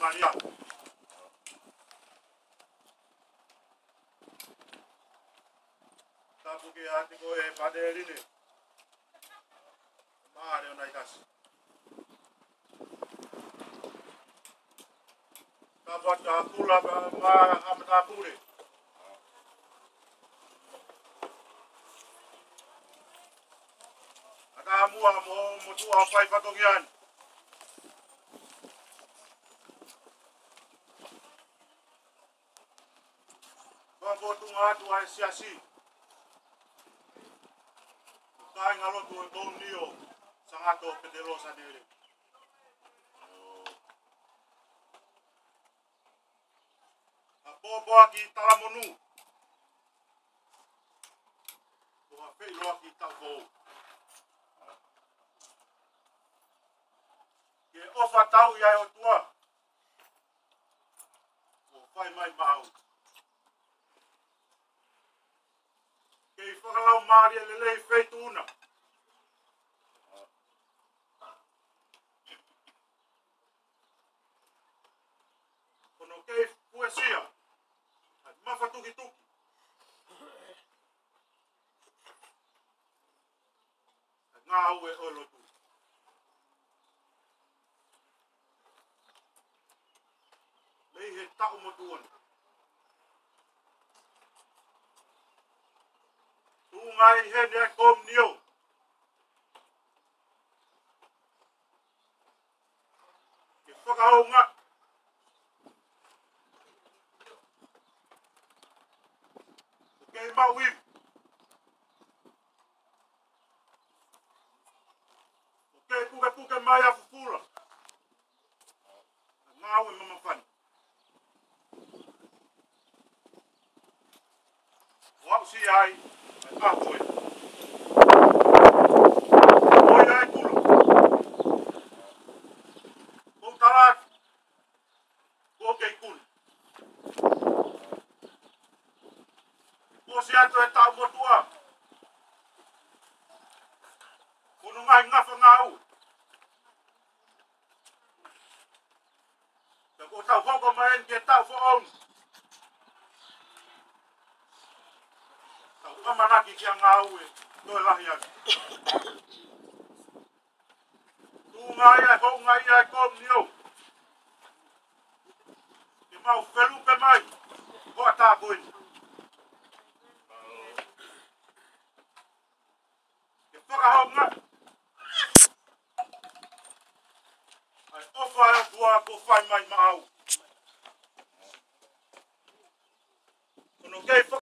Maria. Tapu ke hati ko e paderi ni. Mare ona itas. Tapu ta kula ma amta pure. Ada mua mo tu apa ipatogian. Bambo tu ngatu ai siasi. Kai ngalo tu bonio sangato pedelo sadele. Bobo aqui talamonu. Boa feio aqui talvou. Que ofa tau ia o tua. O fai mai mau. Que whakalau maari e lelei feito una. Kono kei poesia. Mafa tuki tuki. Ngā ue olo tu. Lei he tau motuona. Tu ngai hene e kom nio. Ke whakaonga. Kei mawim. Kei puke mai a fufula. Ngā ue mamawhani. Wau si ai. Ahoe. Oi ai kulu. Kong tarat. Kei kulu. O si ato e tau motua. Kono ngai ngafa ngau. Te ko tau hoko maen ke tau foon. Tau amanaki kia ngau e. Toi lahi aki. Tu ngai e hou ngai e kom nio. Ke mau felupe mai. Hoa tā koini. Ke whakahonga. Ai ofa e kua ko whai mai mau.